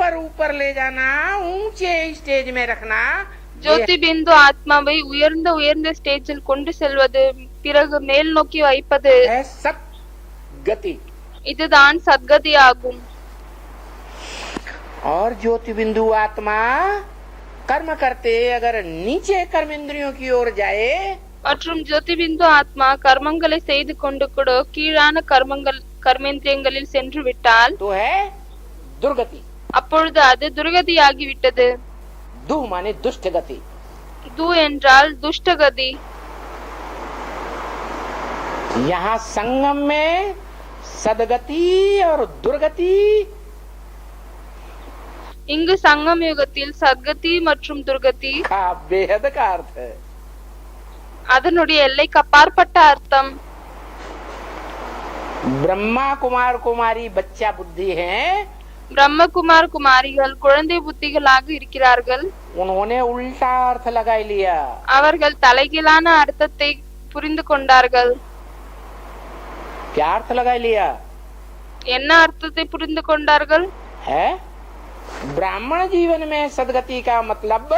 ऊपर ऊपर ले जाना, ऊंचे स्टेज में रखना, ஜோதி பிந்து ஆத்மாவை உயர்ந்த உயர்ந்த ஸ்டேஜில் கொண்டு செல்வது, பிறகு மேல் நோக்கி வைப்பது, है सत गति। இதுதான் சத்கதி ஆகும்। और ज्योति बिंदु आत्मा कर्म करते अगर नीचे कर्म इंद्रियों की ओर जाए, மற்றும் ஜோதி பிந்து ஆத்மா கர்மங்களை செய்து கொண்டு கூட கீழான கர்மேந்திரியங்களில் சென்று விட்டால் तो है दुर्गति। அப்பொழுது அது துர்கதியாகிவிட்டது। दु माने दुष्ट गति। து என்றால் துஷ்டகதி। यहाँ संगम में सदगति और दुर्गति, இங்கு சங்கம் யுகத்தில் சத்கதி மற்றும் துர்கதி का बेहद का अर्थ है। அதனுடைய எல்லைக்கு அப்பாற்பட்ட அர்த்தம்। ब्रह्मा कुमार कुमारी बच्चा बुद्धि हैं, பிரம்மகுமார் குமாரிகள் குழந்தை புத்திகளாக இருக்கிறார்கள்। उन्होंने उल्टा अर्थ लगा लिया। அவர்கள் தலைகீழான அர்த்தத்தை புரிந்து கொண்டார்கள்। क्या अर्थ लगा लिया? என்ன அர்த்தத்தை புரிந்து கொண்டார்கள்? है ब्राह्मण जीवन में सदगति का मतलब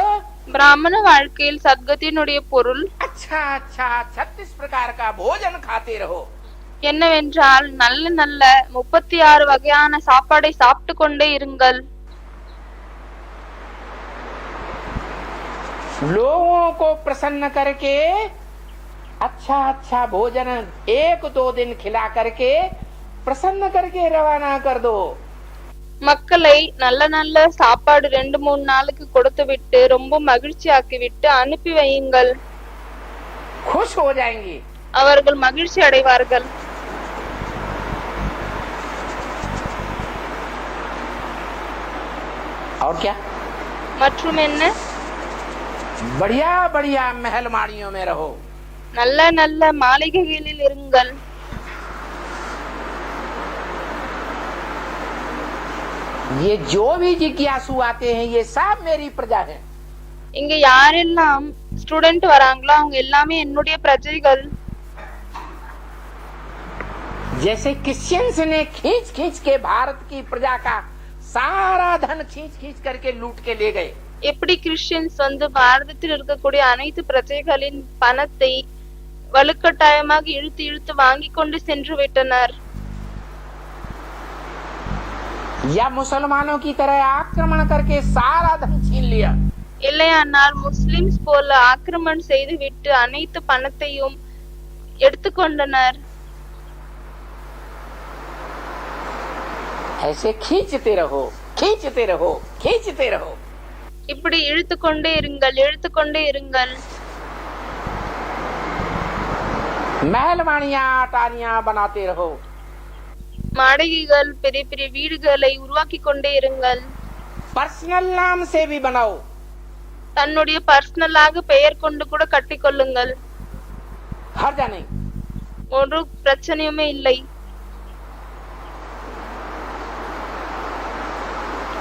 பிராமண வாழ்க்கையில் சத்கதியினுடைய பொருள் अच्छा अच्छा 36 प्रकार का भोजन खाते रहो। என்னவென்றால் நல்ல நல்ல 36 வகையான சாப்பாடை சாப்பிட்டு கொண்டே இருங்கள்। लोगों को प्रसन्न करके अच्छा अच्छा भोजन 1-2 दिन खिला करके प्रसन्न करके रवाना कर दो। மக்களை நல்ல நல்ல சாப்பாடு 2-3 நாளுக்கு கொடுத்து விட்டு ரொம்ப மகிழ்ச்சி ஆக்கி விட்டு அனுப்பி வையுங்கள்। खुश हो जाएंगे। அவர்கள் மகிழ்ச்சி அடைவார்கள்। और क्या? மற்றும் என்ன? बढ़िया बढ़िया महल माड़ियों में रहो। நல்ல நல்ல மாளிகைகளில் இருங்கள்। ये जो भी जिज्ञासु आते हैं ये सब मेरी प्रजा है। இங்க யாரெல்லாம் ஸ்டூடெண்ட் வராங்களோ அவங்க எல்லாமே என்னுடைய பிரஜைகள்। जैसे क्रिश्चियंस ने खींच खींच के भारत की प्रजा का सारा धन खींच खींच करके लूट के ले गए, எப்படி கிறிஸ்டியன்ஸ் வந்து பாரதத்தில் இருக்கக்கூடிய அனைத்து பிரஜைகளின் பணத்தை வலுக்கட்டாயமாக இழுத்து இழுத்து வாங்கி கொண்டு சென்று விட்டனர்। या मुसलमानों की तरह आक्रमण करके सारा धन छीन लिया, இல்லையானால் முஸ்லிம்ஸ் போல ஆக்கிரமணம் செய்து விட்டு அனைத்து பணத்தையும் எடுத்துக்கொண்டனர்। ऐसे खींचते रहो खींचते रहो खींचते रहो। இப்படி இழுத்து கொண்டே இருங்கள் இழுத்து கொண்டே இருங்கள்। महल माड़ियां अटारियां बनाते रहो। மாளிகைகள் பெரிய பெரிய வீடுகளை உருவாக்கி கொண்டே இருங்கள்। पर्सनल नाम से भी बनाओ। தன்னுடைய பர்சனலாக பெயர் கொண்டு கூட கட்டிக்கொள்ளுங்கள்। हर्जा नहीं। ஒரு பிரச்சனையுமே இல்லை।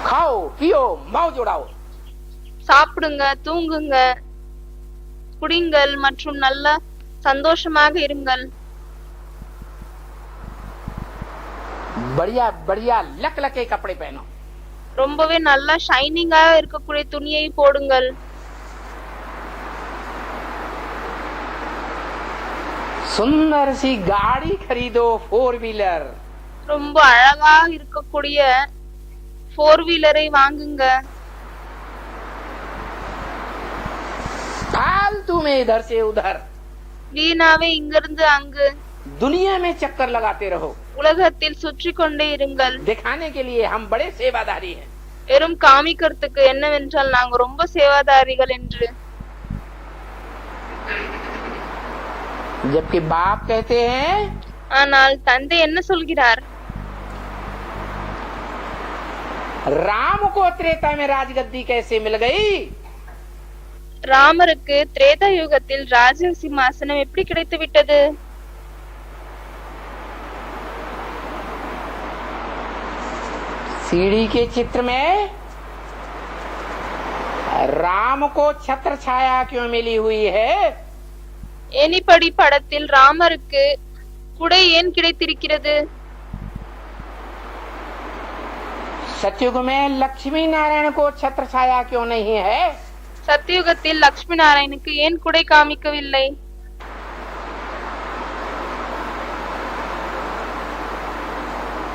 खाओ पियो मौज उड़ाओ। சாப்பிடுங்க தூங்குங்க குடிங்கள் மற்றும் நல்ல சந்தோஷமாக இருங்கள்। बढ़िया बढ़िया लक लके कपड़े पहनो। ரொம்பவே நல்லா ஷைனிங்கா இருக்கக்கூடிய துணியை போடுங்கள்। सुंदर सी गाड़ी खरीदो 4 व्हीलर। ரொம்ப அழகா இருக்கக்கூடிய 4 வீலரை வாங்குங்க। फालतू में इधर से उधर வீணாவே இங்கிருந்து அங்கு दुनिया में चक्कर लगाते रहो। உலகத்தில் சுற்றி கொண்டே இருங்கள்। दिखाने के लिए हम बड़े सेवादारी हैं। வெறும் காமிக்கிறதுக்கு என்னவென்றால் நாங்க ரொம்ப சேவாதாரிகள் என்று। जबकि बाप कहते हैं ஆனால் தந்தை என்ன சொல்கிறார்? राम को त्रेता में राजगद्दी कैसे मिल गई? ராமருக்கு திரேதா யுகத்தில் ராஜ சிம்மாசனம் எப்படி கிடைத்து விட்டது? सीढ़ी के चित्र में राम को छत्र छाया क्यों मिली हुई है? ஏனிப்படி படத்தில் ராமருக்கு குடை ஏன் கிடைத்திருக்கிறது? सतयुग में लक्ष्मी नारायण को छत्र छाया क्यों नहीं है? சத்தியுகத்தில் லட்சுமி நாராயணுக்கு ஏன் குடை காமிக்கவில்லை?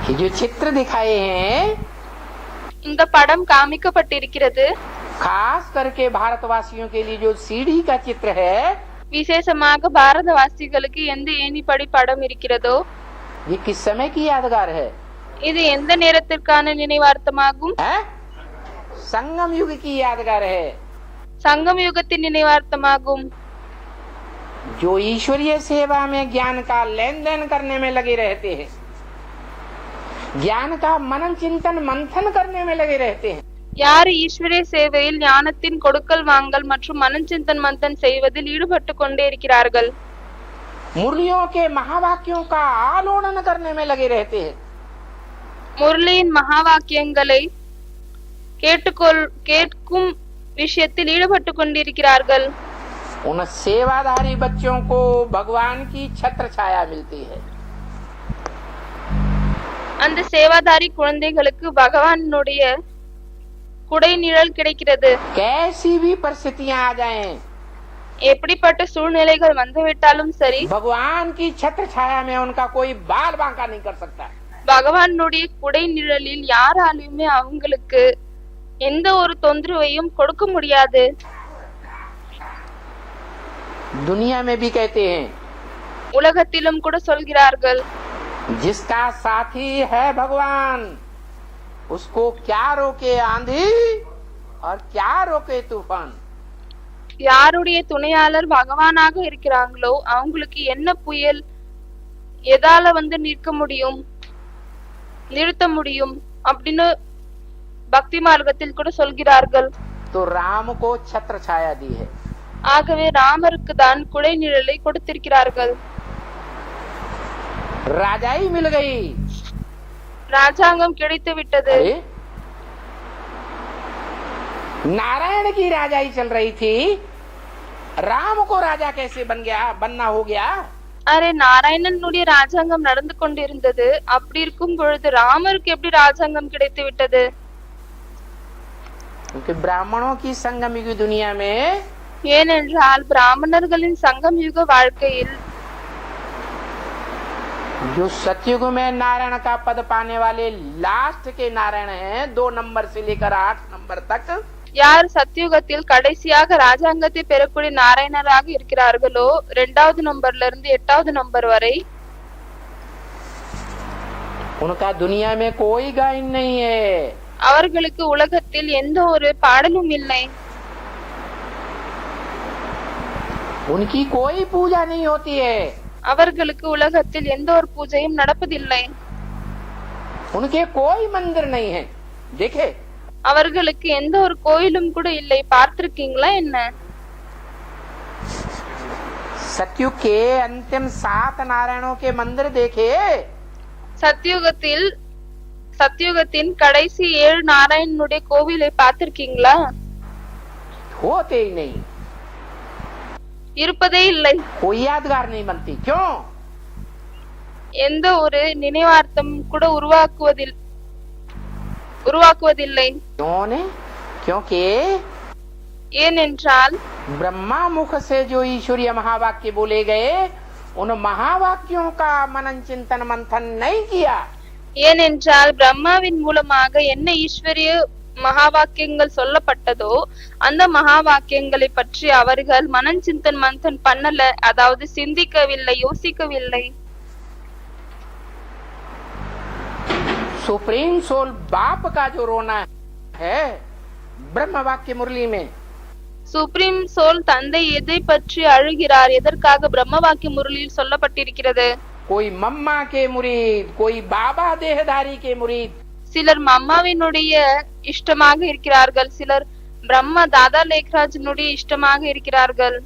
ये जो चित्र दिखाए हैं இந்த படம் காமிக்கப்பட்டிருக்கிறது. खास करके भारतवासियों के लिए जो सीढ़ी का चित्र है, விசேஷமாக பாரதவாசிகளுக்கு எந்த ஏணிப்படி படம் இருக்கிறதோ ये किस समय की यादगार है? இது எந்த நேரத்திற்கான நினைவார்த்தமாகும்? है? संगम युग की यादगार है। சங்கம் யுகத்தின் நினைவார்த்தமாகும். जो ईश्वरीय सेवा में ज्ञान का लेन देन करने में लगे रहते हैं, ज्ञान का मनन चिंतन मंथन करने में लगे रहते हैं, யார் ஈஸ்வரிய சேவையில் ஞானத்தின் கொடுக்கல் வாங்கல் மற்றும் மனச்சிந்தன் மந்தன் செய்வதில் ஈடுபட்டு கொண்டே இருக்கிறார்கள், मुरलियों के महावाक्यों का आलोड़न करने में लगे रहते हैं, முரளியின் மகா வாக்கியங்களை கேட்கும் விஷயத்தில் ஈடுபட்டு கொண்டிருக்கிறார்கள், उन सेवाधारी बच्चों को भगवान की छत्र छाया मिलती है। அந்த சேவாதாரி குழந்தைகளுக்கு பகவானுடைய குடை நிழல் கிடைக்கிறது. कैसी भी परिस्थितियां आ जाएं, எப்படிப்பட்ட சூழ்நிலைகள் வந்துவிட்டாலும் சரி, भगवान की छत्र छाया में उनका कोई बाल बांका नहीं कर सकता। பகவானுடைய குடை நிழலில் யாராலுமே அவங்களுக்கு எந்த ஒரு தொந்தரவையும் கொடுக்க முடியாது. दुनिया में भी कहते हैं, உலகத்திலும் கூட சொல்கிறார்கள், जिसका साथी है भगवान उसको क्या रोके आंधी और क्या रोके तूफान। யாருடைய துணையாளர் பகவானாக இருக்கிறாங்களோ அவங்களுக்கு என்ன புயல் எதால நிற்க முடியும், நிறுத்த முடியும் அப்படின்னு பக்தி மார்க்கத்தில் கூட சொல்கிறார்கள். तो राम को छत्र छाया दी है। ஆகவே ராமருக்கு தான் குடை நிழலை கொடுத்திருக்கிறார்கள். राजाई मिल गई, ராஜாங்கம் கிடைத்து விட்டது. अरे नारायण की राजाई चल रही थी, राम को राजा कैसे बनना हो गया? அரே நாராயணனுடைய ராஜாங்கம் நடந்து கொண்டிருந்தது, அப்படி இருக்கும் பொழுது ராமருக்கு எப்படி ராஜாங்கம் கிடைத்து விட்டது? क्योंकि ब्राह्मणों की संगम युग दुनिया में, ஏனென்றால் பிராமணர்களின் சங்கம் யுக வாழ்க்கையில் जो सतयुग में नारायण का पद पाने वाले लास्ट के नारायण हैं, 2 नंबर से लेकर 8 नंबर तक, யார் சத்தியுகத்தில் கடைசியாக ராஜாங்கத்தை பெறக்கூடிய நாராயணராக இருக்கிறார்களோ 2வது நம்பர்ல இருந்து 8வது நம்பர் வரை, उनका दुनिया में कोई गायन नहीं है। அவர்களுக்கு உலகத்தில் எந்த ஒரு பாடலும் இல்லை, उनकी कोई पूजा नहीं होती है, அவர்களுக்கு உலகத்தில் எந்த ஒரு பூஜையும் நடப்பதில்லை, उनके कोई मंदिर नहीं है। देखे, அவர்களுக்கு எந்த ஒரு கோயிலும் கூட இல்லை. பார்த்திருக்கீங்களா என்ன? सतयुग के अंतिम 7 नारायणों के मंदिर देखे, சத்தியுகத்தின் கடைசி 7 நாராயணனுடைய கோவிலை பார்த்திருக்கீங்களா? होते ही नहीं, இருப்பதே இல்லை. कोई यादगार नहीं बनती। क्यों? எந்த ஒரு நினைவார்த்தம் கூட உருவாக்குவதில்லை. क्यों ने? क्योंकि ஏனென்றால் ब्रह्मा मुख से जो ईश्वरीय महावाक्य बोले गए, उन महावाक्यों का मनन चिंतन मंथन नहीं किया। ஏனென்றால் பிரம்மாவின் மூலமாக என்ன ஈஸ்வரிய மகா வாக்கியங்கள் சொல்லப்பட்டதோ அந்த மகா வாக்கியங்களை பற்றி அவர்கள் மனன் சிந்தன் மந்தன் பண்ணல, அதாவது சிந்திக்கவில்லை, யோசிக்கவில்லை. सुप्रीम सोल बाप का जो रोना है ब्रह्म वाक्य मुरली में, சுப்ரீம் சோல் தந்தை எதை பற்றி அழுகிறார், எதற்காக பிரம்ம வாக்கிய முரளியில் சொல்லப்பட்டிருக்கிறது? कोई मम्मा के मुरीद, कोई बाबा देहधारी के मुरीद, சிலர் மம்மாவினுடைய இஷ்டமாக இருக்கிறார்கள், சிலர் பிரம்மா தாதா லேக்ராஜனுடைய இஷ்டமாக இருக்கிறார்கள்,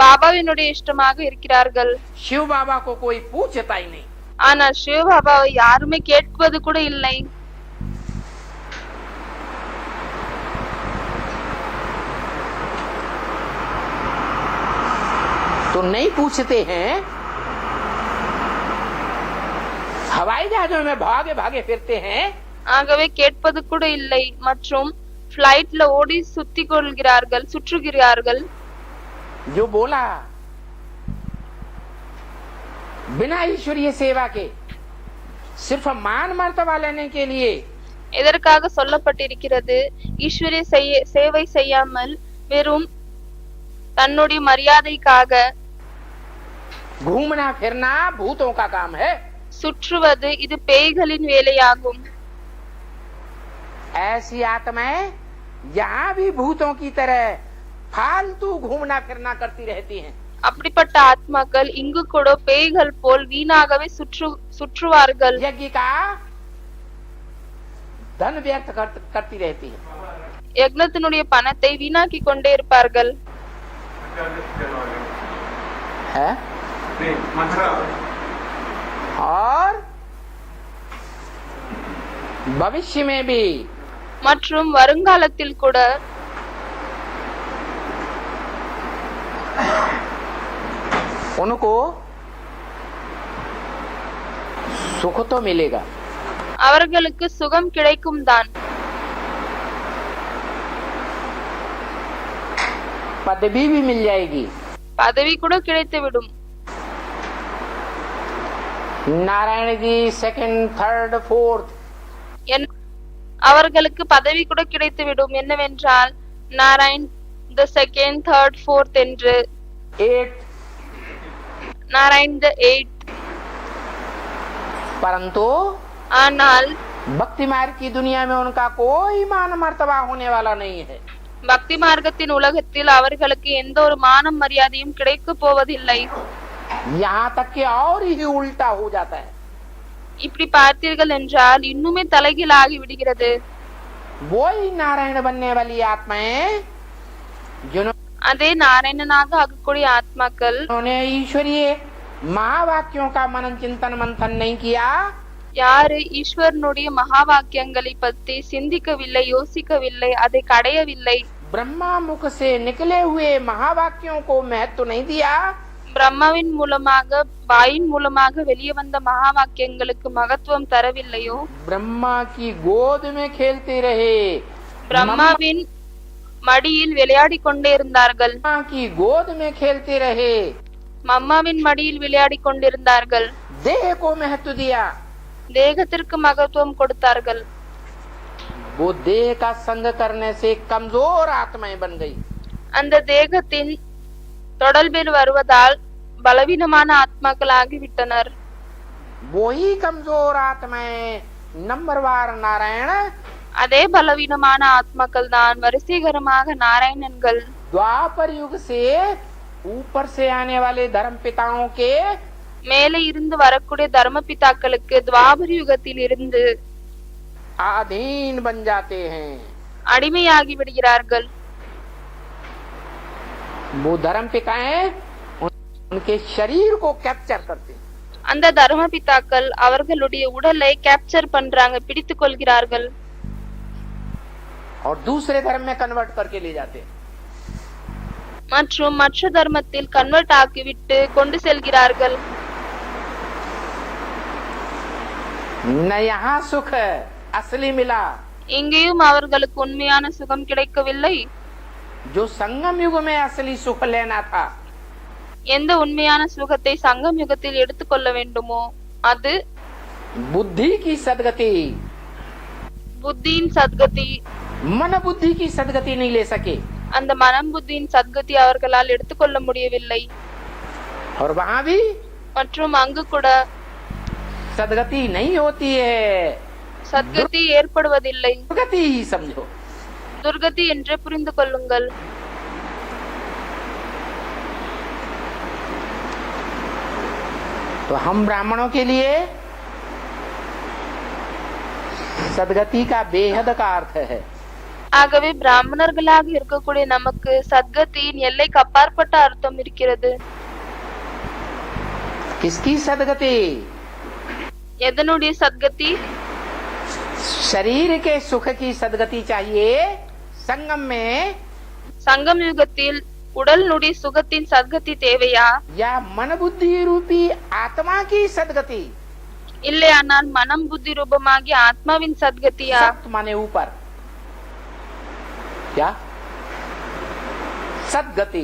பாபாவினுடைய இஷ்டமாக இருக்கிறார்கள். शिव बाबा को कोई पूछता ही नहीं। ஆனால் சிவ பாபாவை யாருமே கேட்பது கூட இல்லை. तो नहीं पूछते हैं, हवाई जहाजों में भागे भागे फिरते हैं, ஆகவே கேட்பது கூட இல்லை மற்றும் பிளைட்ல ஓடி சுற்றுகிறார்கள் जो बोला बिना ईश्वरीय सेवा के सिर्फ मान मर्तबा लेने के लिए எதற்காக சொல்லப்பட்டிருக்கிறது? ஈஸ்வரிய சேவை செய்யாமல் வெறும் தன்னுடைய மரியாதைக்காக घूमना फिरना भूतों का काम है। சுற்றுவது இது பேய்களின் வேலையாகும்। ऐसी आत्माएं यहाँ भी भूतों की तरह फालतू घूमना फिरना करती रहती हैं। அப்படிப்பட்ட ஆத்மாக்கள் இங்கு கூட பேய்கள் போல் வீணாகவே சுற்றுவார்கள்। यज्ञ का धन व्यर्थ करती रहती है। யக்ஞத்தினுடைய பணத்தை வீணாக்கி கொண்டே இருப்பார்கள்। है और भविष्य में भी மற்றும் வருங்காலத்தில் கூட उनको सुख तो मिलेगा, அவர்களுக்கு சுகம் கிடைக்கும் தான், पदवी भी मिल जाएगी। பதவி கூட கிடைத்துவிடும்। Narayan ji second third fourth அவர்களுக்கு பதவி கூட கிடைத்துவிடும்। என்னவென்றால் Narayan the second third fourth என்று, 8 நாராயண் the 8th। परंतु ஆனால் भक्ति मार्ग की दुनिया में उनका कोई मान मर्तबा होने वाला नहीं है। பக்தி மார்க்கத்தின் உலகத்தில் அவர்களுக்கு எந்த ஒரு மானம் மரியாதையும் கிடைக்க போவதில்லை। यहाँ तक कि और ही उल्टा हो जाता है। இப்படி பார்த்தீர்கள் என்றால் இன்னுமே தலைகீழ் ஆகி விடுகிறது। वही नारायण बनने वाली आत्माएं जिन्होंने அதே நாராயணனாக ஆகக்கூடிய ஆத்மாக்கள் ईश्वरीय महावाक्यों का मनन चिंतन मंथन नहीं किया, யாரு ஈஸ்வரனுடைய மகா வாக்கியங்களை பற்றி சிந்திக்கவில்லை, யோசிக்கவில்லை, அதை கடையவில்லை, ब्रह्मा मुख से निकले हुए महावाक्यों को महत्व नहीं दिया, பிரம்மாவின் மூலமாக வாயின் மூலமாக வெளியே வந்த மகா வாக்கியங்களுக்கு மகத்துவம் தரவில்லையோ, ब्रह्मा की गोद में खेलते रहे, பிரம்மாவின் மடியில் விளையாடி கொண்டே இருந்தார்கள், ब्रह्मा की गोद में खेलते रहे, மம்மாவின் மடியில் விளையாடி கொண்டிருந்தார்கள், देह को महत्व दिया, தேகத்திற்கு மகத்துவம் கொடுத்தார்கள்। वो देह का संग करने से कमजोर आत्माएं बन गई। அந்த தேகத்தின் தொடர்பில் வருவதால் பலவீனமான ஆத்மாக்கள் ஆகிவிட்டனர்। वही कमजोर आत्माएं नंबरवार नारायण அதே பலவீனமான ஆத்மாக்கள் தான் வரிசைகரமாக நாராயணன்கள்। द्वापर युग से ऊपर से आने वाले धर्म पिताओं के மேலே இருந்து வரக்கூடிய தர்ம பிதாக்களுக்கு துவாபர யுகத்தில் இருந்து अधीन बन जाते हैं। அடிமையாகி விடுகிறார்கள்। वो धर्म पिताएं उनके शरीर को कैप्चर करते हैं அந்த தர்ம பிதாக்கள் அவர்களுடைய உடலை கேப்சர் பண்றாங்க, பிடித்துக் கொள்கிறார்கள், और दूसरे धर्म में कन्वर्ट करके ले जाते हैं। மற்றும் மற்ற தர்மத்தில் கன்வெர்ட் ஆக்கிவிட்டு கொண்டு செல்கிறார்கள்। न यहाँ सुख असली मिला, இங்கேயும் அவர்களுக்கு உண்மையான சுகம் கிடைக்கவில்லை। जो संगम युग में असली सुख लेना था, எந்த உண்மையான சுகத்தை சங்கம் யுகத்தில் எடுத்துக்கொள்ள வேண்டுமோ அது बुद्धि की सदगति, புத்தியின் சத்கதி, मन बुद्धि की सदगति नहीं ले सके, அந்த மனம் புத்தியின் சத்கதி அவர்களால் எடுத்துக்கொள்ள முடியவில்லை। और वहाँ भी மற்றும் அங்கு கூட सदगति नहीं होती है, சத்கதி ஏற்படுவதில்லை, दुर्गति ही समझो। துர்கதி என்று புரிந்து கொள்ளுங்கள்। तो हम ब्राह्मणों के लिए सदगति का बेहद का अर्थ है। ஆகவே பிராமணர்களாக இருக்கக்கூடிய நமக்கு சத்கதியின் எல்லைக்கு அப்பாற்பட்ட அர்த்தம் இருக்கிறது। किसकी सदगति? எதனுடைய சத்கதி? शरीर के सुख की सदगति चाहिए। संगम में சங்கம் யுகத்தில் உடலுடைய சுகத்தின் சத்கதி தேவையா, या मन बुद्धि रूपी आत्मा की सदगति? இல்லையானால் மனம் புத்தி ரூபமாகி ஆத்மாவின் சத்கதியா? सत माने ऊपर, क्या सदगति।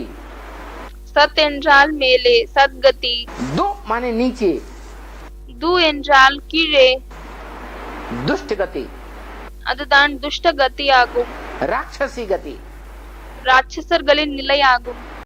சத் என்றால் மேலே, சத்கதி. दो माने नीचे, து என்றால் கீழே, दुष्ट गति, அதுதான் துஷ்ட கதியாகும், राक्षसी गति। ராட்சசர்களின் நிலையாகும்.